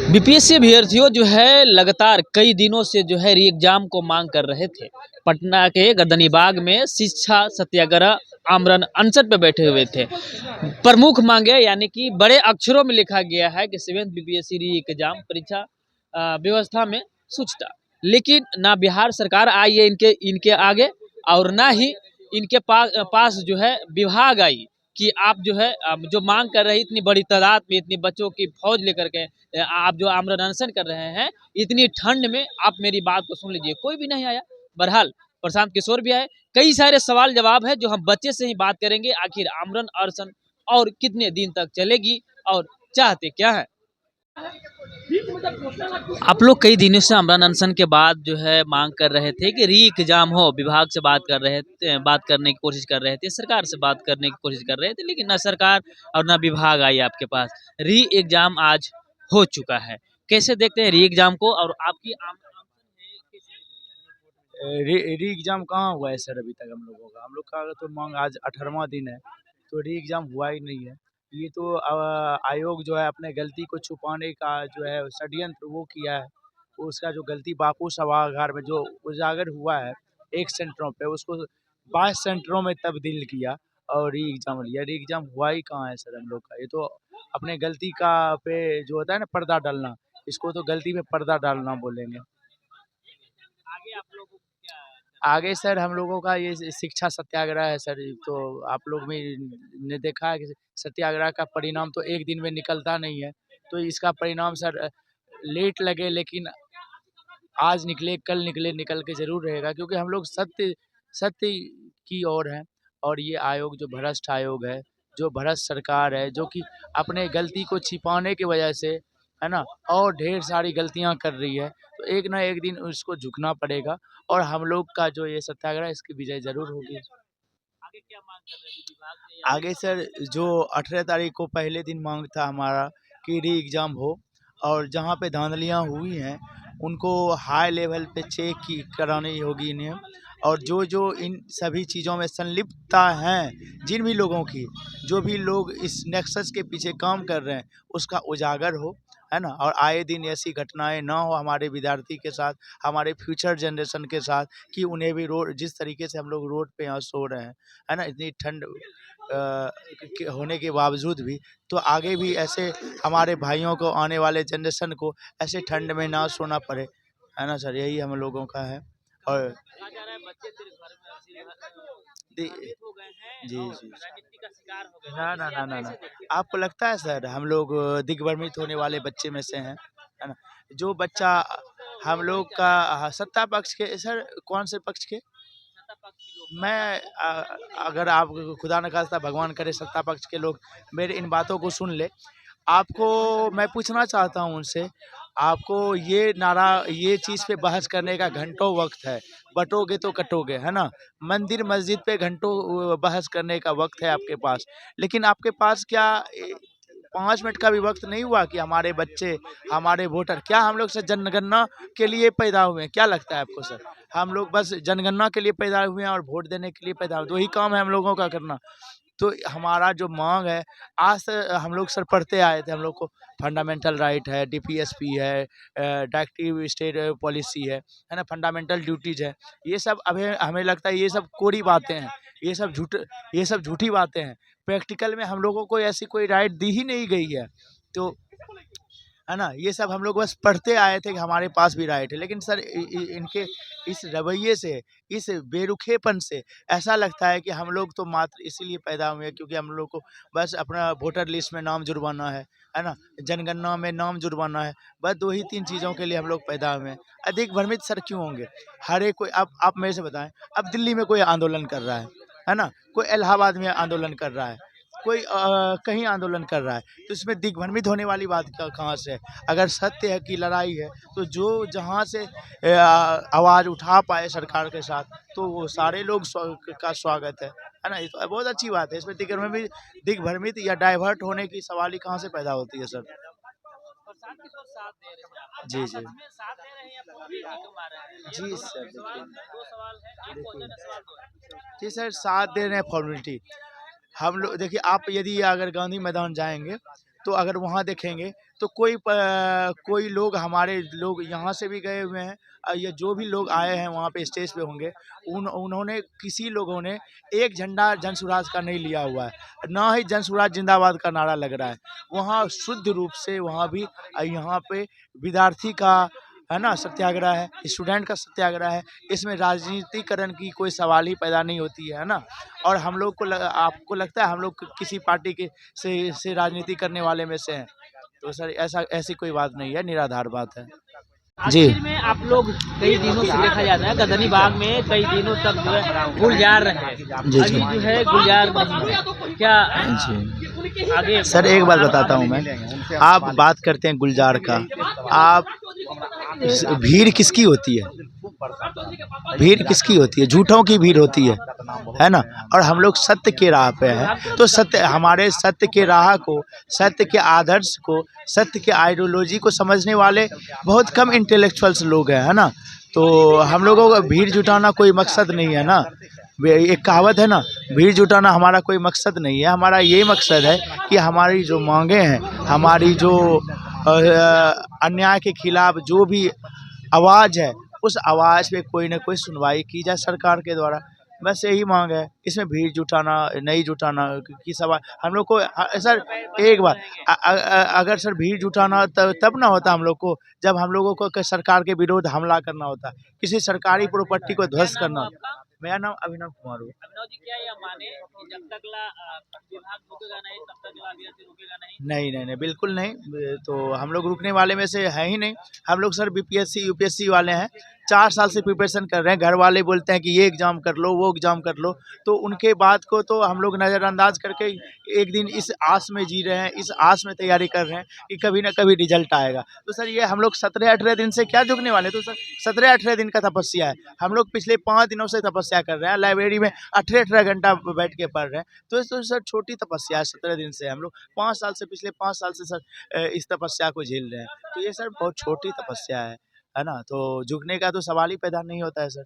BPSC अभ्यर्थियों जो है लगातार कई दिनों से जो है री एग्जाम को मांग कर रहे थे। पटना के गर्दनीबाग में शिक्षा सत्याग्रह आमरण अनशन पे बैठे हुए थे। प्रमुख मांगे यानी कि बड़े अक्षरों में लिखा गया है कि सेवेंथ बीपीएससी री एग्जाम परीक्षा व्यवस्था में सूचना। लेकिन ना बिहार सरकार आई है इनके इनके आगे, और ना ही इनके पास जो है विभाग आई कि आप जो है जो मांग कर रहे हैं इतनी बड़ी तादाद में, इतनी बच्चों की फौज लेकर के आप जो आमरण अनशन कर रहे हैं इतनी ठंड में, आप मेरी बात को सुन लीजिए। कोई भी नहीं आया। बहरहाल प्रशांत किशोर भी आए। कई सारे सवाल जवाब है जो हम बच्चे से ही बात करेंगे। आखिर आमरण अनशन और कितने दिन तक चलेगी और चाहते क्या है। आप लोग कई दिनों से आमरण अनशन के बाद जो है मांग कर रहे थे कि री एग्जाम हो। विभाग से बात कर रहे थे, बात करने की कोशिश कर रहे थे, सरकार से बात करने की कोशिश कर रहे थे, लेकिन ना सरकार और ना विभाग आई आपके पास। री एग्जाम आज हो चुका है। कैसे देखते हैं री एग्जाम को और आपकी री एग्जाम कहाँ हुआ है सर? अभी तक हम लोग का तो मांग आज 18वां दिन है, तो री एग्जाम हुआ ही नहीं है। ये तो आयोग जो है अपने गलती को छुपाने का जो है षड्यंत्र वो किया है। उसका जो गलती बापू सभागार में जो उजागर हुआ है 1 सेंटरों पे, उसको 22 सेंटरों में तब्दील किया और री एग्जाम लिया। री एग्जाम हुआ ही कहाँ है सर हम लोग का? ये तो अपने गलती का पे जो होता है ना पर्दा डालना, इसको तो गलती में पर्दा डालना बोलेंगे। आगे आप लोगों को क्या आगे सर हम लोगों का ये शिक्षा सत्याग्रह है सर। तो आप लोग भी ने देखा है कि सत्याग्रह का परिणाम तो एक दिन में निकलता नहीं है। तो इसका परिणाम सर लेट लगे लेकिन आज निकले, कल निकले, निकल के ज़रूर रहेगा, क्योंकि हम लोग सत्य सत्य की ओर हैं। और ये आयोग जो भ्रष्ट आयोग है, जो भ्रष्ट सरकार है, जो कि अपने गलती को छिपाने की वजह से, है ना? और ढेर सारी गलतियाँ कर रही है। तो एक ना एक दिन उसको झुकना पड़ेगा और हम लोग का जो ये सत्याग्रह है इसकी विजय ज़रूर होगी। आगे क्या मांग कर रहे हैं विभाग से या आगे सर जो 18 तारीख को पहले दिन मांग था हमारा कि री एग्ज़ाम हो और जहाँ पे धांधलियाँ हुई हैं उनको हाई लेवल पे चेक की करानी होगी इन्हें। और जो इन सभी चीज़ों में संलिप्तता हैं, जिन भी लोगों की, जो भी लोग इस नेक्सस के पीछे काम कर रहे हैं उसका उजागर हो, है ना? और आए दिन ऐसी घटनाएं ना हो हमारे विद्यार्थी के साथ, हमारे फ्यूचर जनरेशन के साथ, कि उन्हें भी रोड जिस तरीके से हम लोग रोड पे यहाँ सो रहे हैं, है ना? इतनी ठंड होने के बावजूद भी, तो आगे भी ऐसे हमारे भाइयों को, आने वाले जनरेशन को ऐसे ठंड में ना सोना पड़े, है ना सर? यही हम लोगों का है। और कहा जा रहा है बच्चे सिर्फ घर में दे- भ्रमित हो गए हैं जी और जी। राजनीति का शिकार हो गए ना हैं। ना इसे ना आप ना ना कैसे देखते हैं। आपको लगता है सर हम लोग दिग्भ्रमित होने वाले बच्चे में से हैं, है ना? जो बच्चा हम लोग का सत्ता पक्ष के सर, कौन से पक्ष के? सत्ता पक्ष के लोग मैं अगर आप खुदा न खास्ता भगवान करे सत्ता पक्ष के लोग मेरे इन बातों को सुन ले, आपको मैं पूछना चाहता हूँ उनसे, आपको ये चीज़ पे बहस करने का घंटों वक्त है, बटोगे तो कटोगे, है ना? मंदिर मस्जिद पे घंटों बहस करने का वक्त है आपके पास, लेकिन आपके पास क्या 5 मिनट का भी वक्त नहीं हुआ कि हमारे बच्चे, हमारे वोटर, क्या हम लोग से जनगणना के लिए पैदा हुए हैं? क्या लगता है आपको सर? हम लोग बस जनगणना के लिए पैदा हुए हैं और वोट देने के लिए पैदा हुए, तो वही काम है हम लोगों का करना। तो हमारा जो मांग है, आज से हम लोग सर पढ़ते आए थे, हम लोग को फंडामेंटल राइट है, डीपीएसपी है, डायरेक्टिव स्टेट पॉलिसी है ना? फंडामेंटल ड्यूटीज है। ये सब अभी हमें लगता है ये सब कोरी बातें हैं, ये सब झूठी बातें हैं। प्रैक्टिकल में हम लोगों को ऐसी कोई राइट दी ही नहीं गई है। तो है ना? ये सब हम लोग बस पढ़ते आए थे कि हमारे पास भी राइट है, लेकिन सर इनके इस रवैये से, इस बेरुखेपन से ऐसा लगता है कि हम लोग तो मात्र इसीलिए पैदा हुए हैं क्योंकि हम लोग को बस अपना वोटर लिस्ट में नाम जुड़वाना है ना? जनगणना में नाम जुड़वाना है, बस 2 ही 3 चीज़ों के लिए हम लोग पैदा हुए हैं। अधिक भ्रमित सर क्यों होंगे? हर एक कोई, अब आप मेरे से बताएँ, अब दिल्ली में कोई आंदोलन कर रहा है ना? कोई इलाहाबाद में आंदोलन कर रहा है, कोई कहीं आंदोलन कर रहा है, तो इसमें दिग्भ्रमित होने वाली बात कहाँ से है? अगर सत्य है कि लड़ाई है, तो जो जहाँ से आवाज़ उठा पाए सरकार के साथ, तो वो सारे लोग का स्वागत है ना? ये तो बहुत अच्छी बात है। इसमें दिग्भ्रमित या डाइवर्ट होने की सवाल ही कहाँ से पैदा होती है सर? प्रशांत किशोर साथ दे रहे हैं। आप जी जी। सच में साथ दे रहे हैं या फॉर्मेलिटी मार रहे हैं। ये जी दो सर सवाल, देखिए, दो सवाल है, एक क्वेश्चन है, सवाल दो है। जी सर, साथ दे रहे हैं फॉर्मेलिटी। हम लोग देखिए, आप यदि अगर गांधी मैदान जाएंगे तो अगर वहाँ देखेंगे तो कोई लोग, हमारे लोग यहाँ से भी गए हुए हैं, या जो भी लोग आए हैं वहाँ पे स्टेज पे होंगे, उन्होंने किसी लोगों ने एक झंडा जन स्वराज का नहीं लिया हुआ है, ना ही जन स्वराज जिंदाबाद का नारा लग रहा है। वहाँ शुद्ध रूप से वहाँ भी यहाँ पे विद्यार्थी का, है ना, सत्याग्रह है, स्टूडेंट का सत्याग्रह है। इसमें राजनीतिकरण की कोई सवाल ही पैदा नहीं होती है ना। और हम लोग को आपको लगता है हम लोग किसी पार्टी के से राजनीति करने वाले में से हैं? तो सर ऐसी कोई बात नहीं है, निराधार बात है जी। आखिर में आप लोग कई दिनों से देखा जाता है गदनी बाग में कई दिनों तक जो है गुलजार रहे हैं, जी, अभी जो है गुलजार नहीं है। क्या जी आगे सर, एक बात बताता हूँ मैं, आप बात करते हैं गुलजार का, आप भीड़ किसकी होती है? भीड़ किसकी होती है? झूठों की भीड़ होती है ना। और हम लोग सत्य के राह पे हैं, तो हमारे सत्य के राह को, सत्य के आदर्श को, सत्य के आइडियोलॉजी को समझने वाले बहुत कम इंटेलेक्चुअल्स लोग हैं, है ना। तो हम लोगों का भीड़ जुटाना कोई मकसद नहीं है ना। एक कहावत है ना, भीड़ जुटाना हमारा कोई मकसद नहीं है। हमारा ये मकसद है कि हमारी जो मांगे हैं, हमारी जो अन्याय के खिलाफ जो भी आवाज़ है, उस आवाज़ पे कोई ना कोई सुनवाई की जाए सरकार के द्वारा। बस यही मांग है। इसमें भीड़ जुटाना नहीं जुटाना की सवाल हम लोग को सर, एक बात, अगर सर भीड़ जुटाना तब ना होता हम लोग को, जब हम लोगों को सरकार के विरोध हमला करना होता, किसी सरकारी प्रॉपर्टी को ध्वस्त करना होता। मेरा नाम अभिनव कुमार है। अभिनव जी, क्या यह माने कि जब तक विभाग रुकेगा नहीं तब तक अभ्यर्थी रुकेगा नहीं? नहीं नहीं नहीं, बिल्कुल नहीं। तो हम लोग रुकने वाले में से हैं ही नहीं। हम लोग सर बीपीएससी यूपीएससी वाले हैं, 4 साल से प्रिपरेशन कर रहे हैं। घर वाले बोलते हैं कि ये एग्ज़ाम कर लो, वो एग्ज़ाम कर लो, तो उनके बात को तो हम लोग नज़रअंदाज करके एक दिन इस आस में जी रहे हैं, इस आस में तैयारी कर रहे हैं कि कभी ना कभी रिजल्ट आएगा। तो सर ये हम लोग 17-18 दिन से क्या झुकने वाले, तो सर 17-18 दिन का तपस्या है। हम लोग पिछले 5 दिनों से तपस्या कर रहे हैं, लाइब्रेरी में 18-18 घंटा बैठ के पढ़ रहे हैं। तो सर छोटी तपस्या है, 17 दिन से हम लोग 5 साल से, पिछले 5 साल से सर इस तपस्या को झेल रहे हैं। तो ये सर बहुत छोटी तपस्या है ना। तो झुकने का तो सवाल ही पैदा नहीं होता है सर।